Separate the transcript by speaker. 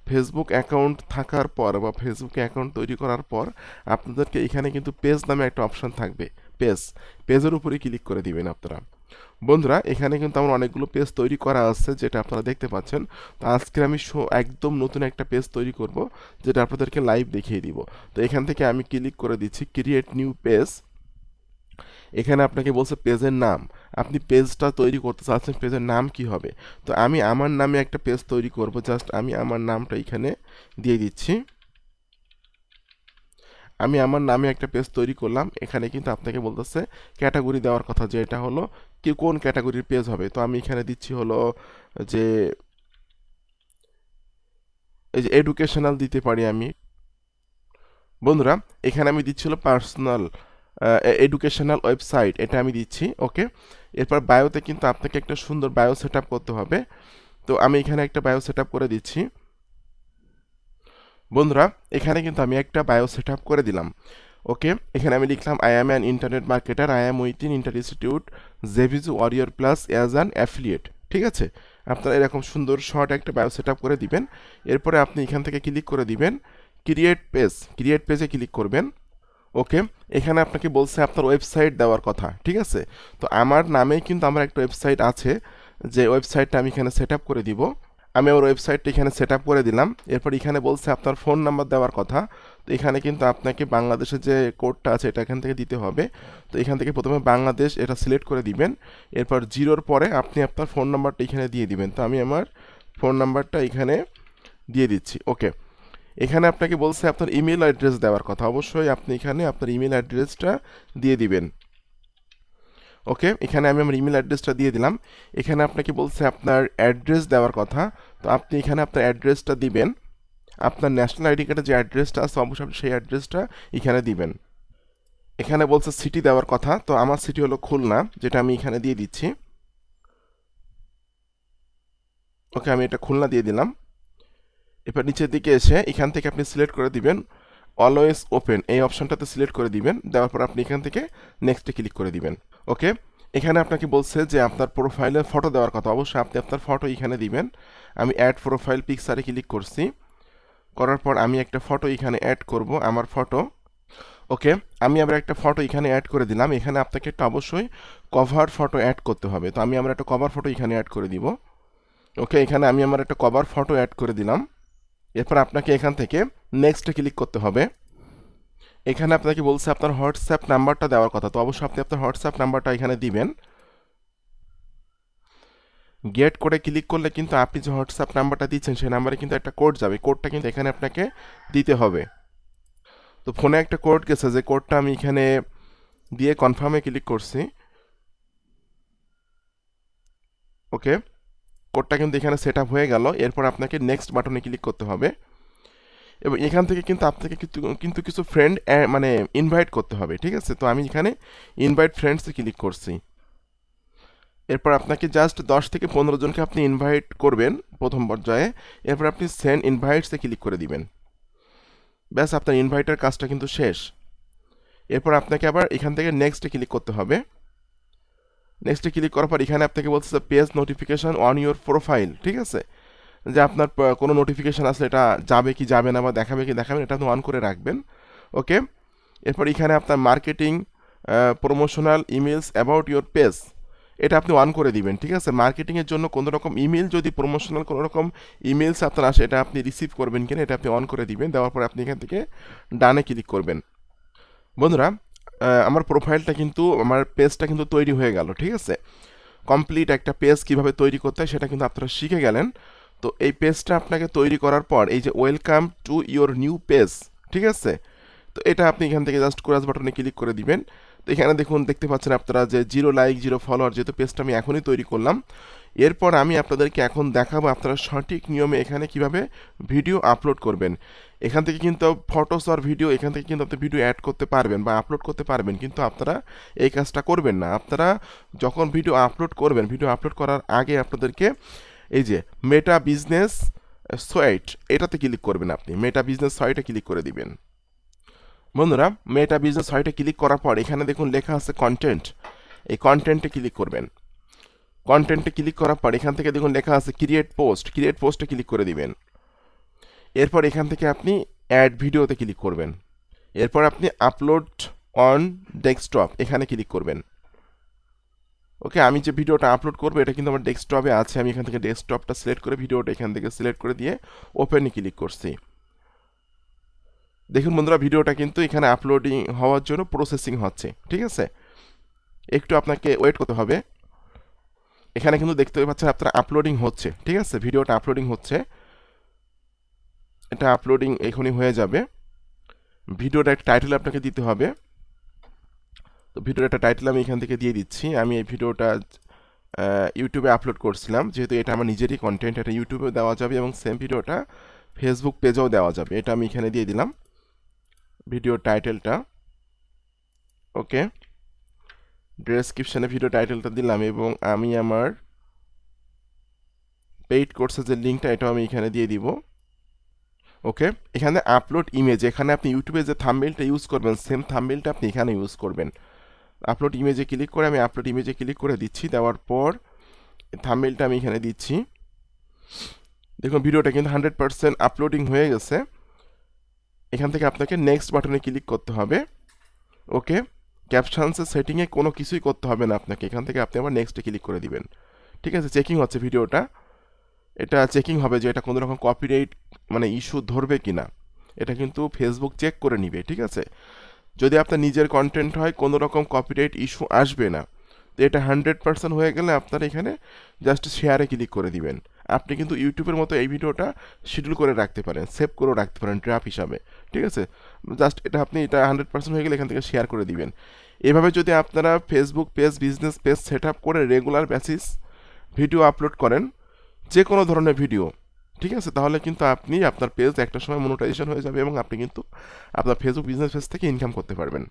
Speaker 1: Facebook account থাকার পর বা ফেসবুকে অ্যাকাউন্ট তৈরি করার পর আপনাদেরকে এখানে কিন্তু পেজ নামে একটা অপশন থাকবে। পেজের উপরে ক্লিক করে দিবেন আপনারা। বন্ধুরা, এখানে কিন্তু আমার অনেকগুলো পেজ তৈরি করা আছে, যেটা আপনারা দেখতে পাচ্ছেন। তো আজকে আমি একদম নতুন একটা পেজ তৈরি করব, যেটা আপনাদেরকে লাইভ দেখিয়ে দিব। তো এখান থেকে আমি ক্লিক করে দিচ্ছি ক্রিয়েট নিউ পেজ। এখানে আপনাকে বলছে পেজের নাম, আপনি পেজটা তৈরি করতে চাচ্ছেন, পেজের নাম কি হবে। তো আমি আমার নামে একটা পেজ তৈরি করব, জাস্ট আমি আমার নামটা এখানে দিয়ে দিচ্ছি। আমি আমার নামে একটা পেজ তৈরি করলাম। এখানে কিন্তু আপনাকে বলতেছে ক্যাটাগরি দেওয়ার কথা, যে এটা হলো কি কোন ক্যাটাগরির পেজ হবে। তো আমি এখানে দিচ্ছি হলো যে এই যে এডুকেশনাল দিতে পারি আমি। বন্ধুরা, এখানে আমি দিচ্ছি হলো পার্সোনাল এডুকেশনাল ওয়েবসাইট, এটা আমি দিচ্ছি। ওকে, এরপর বায়োতে কিন্তু আপনাকে একটা সুন্দর বায়ো সেট করতে হবে। তো আমি এখানে একটা বায়ো সেট করে দিচ্ছি। বন্ধুরা, এখানে কিন্তু আমি একটা বায়ো সেট করে দিলাম। ওকে, এখানে আমি লিখলাম I am an internet marketer, I am within inter institute JVZoo warrior plus as an affiliate. ঠিক আছে, আপনারা এরকম সুন্দর শর্ট একটা বায়ো সেট করে দিবেন। এরপরে আপনি এখান থেকে ক্লিক করে দিবেন ক্রিয়েট পেজে ক্লিক করবেন। ওকে, এখানে আপনাকে বলছে আপনার ওয়েবসাইট দেওয়ার কথা। ঠিক আছে, তো আমার নামেই কিন্তু আমার একটা ওয়েবসাইট আছে, যে ওয়েবসাইটটা আমি এখানে সেট করে দিব। আমি আমার ওয়েবসাইটটা এখানে সেট করে দিলাম। এরপর এখানে বলছে আপনার ফোন নাম্বার দেওয়ার কথা। তো এখানে কিন্তু আপনাকে বাংলাদেশের যে কোডটা আছে এটা এখান থেকে দিতে হবে। তো এখান থেকে প্রথমে বাংলাদেশ এটা সিলেক্ট করে দিবেন। এরপর জিরোর পরে আপনি আপনার ফোন নাম্বারটা এখানে দিয়ে দিবেন। তো আমি আমার ফোন নাম্বারটা এখানে দিয়ে দিচ্ছি। ওকে, এখানে আপনাকে বলছে আপনার ইমেল অ্যাড্রেস দেওয়ার কথা। অবশ্যই আপনি এখানে আপনার ইমেল অ্যাড্রেসটা দিয়ে দিবেন। ওকে, এখানে আমি আমার ইমেল অ্যাড্রেসটা দিয়ে দিলাম। এখানে আপনাকে বলছে আপনার অ্যাড্রেস দেওয়ার কথা। তো আপনি এখানে আপনার অ্যাড্রেসটা দিবেন। আপনার ন্যাশনাল আইডি কার্ডে যে অ্যাড্রেসটা আছে অবশ্যই আপনি সেই অ্যাড্রেসটা এখানে দিবেন। এখানে বলছে সিটি দেওয়ার কথা। তো আমার সিটি হলো খুলনা, যেটা আমি এখানে দিয়ে দিচ্ছি। ওকে, আমি এটা খুলনা দিয়ে দিলাম। এবার নিচের দিকে এসে এখান থেকে আপনি সিলেক্ট করে দিবেন অলওয়েজ ওপেন, এই অপশনটাতে সিলেক্ট করে দিবেন। দেওয়ার পর আপনি এখান থেকে নেক্সটে ক্লিক করে দিবেন। ওকে, এখানে আপনাকে বলছে যে আপনার প্রোফাইলে ফটো দেওয়ার কথা। অবশ্যই আপনি আপনার ফটো এখানে দিবেন। আমি অ্যাড প্রোফাইল পিকচারে ক্লিক করছি। করার পর আমি একটা ফটো এখানে অ্যাড করব, আমার ফটো। ওকে, আমি আবার একটা ফটো এখানে অ্যাড করে দিলাম। এখানে আপনাকে একটা অবশ্যই কভার ফটো অ্যাড করতে হবে। তো আমি আমার একটা কভার ফটো এখানে অ্যাড করে দিব। ওকে, এখানে আমি আমার একটা কভার ফটো অ্যাড করে দিলাম। এরপর আপনাকে এখান থেকে নেক্সটে ক্লিক করতে হবে। এখানে আপনাকে বলছে আপনার হোয়াটসঅ্যাপ নাম্বারটা দেওয়ার কথা। তো অবশ্যই আপনি আপনার হোয়াটসঅ্যাপ নাম্বারটা এখানে দিবেন। গেট কোডে ক্লিক করলে কিন্তু আপনি যে হোয়াটসঅ্যাপ নাম্বারটা দিচ্ছেন সেই নাম্বারে কিন্তু একটা কোড যাবে। কোডটা কিন্তু এখানে আপনাকে দিতে হবে। তো ফোনে একটা কোড গেছে, যে কোডটা আমি এখানে দিয়ে কনফার্মে ক্লিক করছি। ওকে, কোডটা কিন্তু এখানে সেট আপ হয়ে গেল। এরপর আপনাকে নেক্সট বাটনে ক্লিক করতে হবে এবং এখান থেকে কিন্তু আপনাকে কিন্তু কিছু ফ্রেন্ড মানে ইনভাইট করতে হবে। ঠিক আছে, তো আমি এখানে ইনভাইট ফ্রেন্ডসে ক্লিক করছি। এরপর আপনাকে জাস্ট 10 থেকে 15 জনকে আপনি ইনভাইট করবেন প্রথম পর্যায়ে। এরপর আপনি সেন্ড ইনভাইটসে ক্লিক করে দিবেন। ব্যাস, আপনার ইনভাইটের কাজটা কিন্তু শেষ। এরপর আপনাকে আবার এখান থেকে নেক্সটে ক্লিক করতে হবে। নেক্সটে ক্লিক করার পর এখানে আপনাকে বলছে page notification on your profile. ঠিক আছে, যে আপনার কোনো নোটিফিকেশান আসলে এটা যাবে কি যাবে না বা দেখাবে কি দেখাবে না, এটা আপনি অন করে রাখবেন। ওকে, এরপর এখানে আপনার marketing promotional emails about your page, এটা আপনি অন করে দিবেন। ঠিক আছে, মার্কেটিংয়ের জন্য কোনো রকম ইমেল যদি প্রমোশনাল কোনো রকম ইমেলস আপনার আসে, এটা আপনি রিসিভ করবেন কিনা এটা আপনি অন করে দিবেন। দেওয়ার পরে আপনি এখান থেকে ডানে ক্লিক করবেন। বন্ধুরা, আমার প্রোফাইলটা কিন্তু আমার পেজটা কিন্তু তৈরি হয়ে গেল। ঠিক আছে, কমপ্লিট একটা পেজ কিভাবে তৈরি করতে হয় সেটা কিন্তু আপনারা শিখে গেলেন। তো এই পেজটা আপনাকে তৈরি করার পর এই যে welcome to your new page, ঠিক আছে, তো এটা আপনি এখান থেকে জাস্ট ক্রস বাটনে ক্লিক করে দিবেন। তো এখানে দেখুন, দেখতে পাচ্ছেন আপনারা যে 0 লাইক 0 ফলোয়ার, যেহেতু পেজটা আমি এখনই তৈরি করলাম। এরপর আমি আপনাদেরকে এখন দেখাবো আপনারা সঠিক নিয়মে এখানে কিভাবে ভিডিও আপলোড করবেন। এখান থেকে কিন্তু ফটোস আর ভিডিও, এখান থেকে কিন্তু আপনি ভিডিও অ্যাড করতে পারবেন বা আপলোড করতে পারবেন, কিন্তু আপনারা এই কাজটা করবেন না। আপনারা যখন ভিডিও আপলোড করবেন, ভিডিও আপলোড করার আগে আপনাদেরকে এই যে মেটা বিজনেস সাইট, এটাতে ক্লিক করবেন। আপনি মেটা বিজনেস সাইটে ক্লিক করে দিবেন। বন্ধুরা, মেটা বিজনেস সাইটে ক্লিক করার পর এখানে দেখুন লেখা আছে কন্টেন্ট, এই কন্টেন্টে ক্লিক করবেন। কন্টেন্টে ক্লিক করার পর এখান থেকে দেখুন লেখা আছে ক্রিয়েট পোস্টে ক্লিক করে দিবেন। এরপর এখান থেকে আপনি অ্যাড ভিডিওতে ক্লিক করবেন। এরপর আপনি আপলোড অন ডেস্কটপ এখানে ক্লিক করবেন। ওকে, আমি যে ভিডিওটা আপলোড করবো এটা কিন্তু আমার ডেস্কটপে আছে। আমি এখান থেকে ডেস্কটপটা সিলেক্ট করে ভিডিওটা এখান থেকে সিলেক্ট করে দিয়ে ওপেনে ক্লিক করছি। দেখুন বন্ধুরা, ভিডিওটা কিন্তু এখানে আপলোডিং হওয়ার জন্য প্রসেসিং হচ্ছে। ঠিক আছে, একটু আপনাকে ওয়েট করতে হবে। এখানে কিন্তু দেখতে পাচ্ছেন আপনার আপলোডিং হচ্ছে। ঠিক আছে, ভিডিওটা আপলোডিং হচ্ছে, এটা আপলোডিং এখনই হয়ে যাবে। ভিডিওটা একটা টাইটেল আপনাকে দিতে হবে। তো ভিডিওর একটা টাইটেল আমি এখান থেকে দিয়ে দিচ্ছি। আমি এই ভিডিওটা ইউটিউবে আপলোড করছিলাম, যেহেতু এটা আমার নিজেরই কন্টেন্ট, এটা ইউটিউবেও দেওয়া যাবে এবং সেম ভিডিওটা ফেসবুক পেজেও দেওয়া যাবে। এটা আমি এখানে দিয়ে দিলাম ভিডিওর টাইটেলটা। ওকে, ডেসক্রিপশনে ভিডিও টাইটেলটা দিলাম এবং আমি আমার পেইড কোর্সের যে লিঙ্কটা এটাও আমি এখানে দিয়ে দিব। ওকে, এখানে আপলোড ইমেজ, এখানে আপনি ইউটিউবে যে থাম্বনেইলটা ইউজ করবেন সেম থাম্বনেইলটা আপনি এখানে ইউজ করবেন। আপলোড ইমেজে ক্লিক করে আমি আপলোড ইমেজে ক্লিক করে দিচ্ছি। দেওয়ার পর থাম্বনেইলটা আমি এখানে দিচ্ছি। দেখুন ভিডিওটা কিন্তু 100% আপলোডিং হয়ে গেছে। এখান থেকে আপনাকে নেক্সট বাটনে ক্লিক করতে হবে। ওকে, ক্যাপশনসের সেটিংয়ে কোনো কিছুই করতে হবে না আপনাকে, এখান থেকে আপনি আবার নেক্সটে ক্লিক করে দিবেন। ঠিক আছে, চেকিং হচ্ছে ভিডিওটা, এটা চেকিং হবে যে এটা কোনো রকম কপিরাইট মানে ইস্যু ধরবে কিনা, এটা কিন্তু ফেসবুক চেক করে নিবে। ঠিক আছে, যদি আপনার নিজের কন্টেন্ট হয় কোনো রকম কপিরাইট ইস্যু আসবে না। তো এটা 100% হয়ে গেলে আপনারা এখানে জাস্ট শেয়ারে ক্লিক করে দিবেন। আপনি কিন্তু ইউটিউবের মতো এই ভিডিওটা শিডিউল করে রাখতে পারেন, সেভ করে রাখতে পারেন ড্রাফট হিসাবে। ঠিক আছে, জাস্ট এটা আপনি এটা 100% হয়ে গেলে এখান থেকে শেয়ার করে দিবেন। এভাবে যদি আপনারা Facebook page, business page set up করে রেগুলার বেসিস ভিডিও আপলোড করেন, যে কোনো ধরনের ভিডিও, ঠিক আছে, তাহলে কিন্তু আপনি আপনার পেজ একটা সময় মনিটাইজেশন হয়ে যাবে এবং আপনি কিন্তু আপনার ফেসবুক বিজনেস পেজ থেকে ইনকাম করতে পারবেন।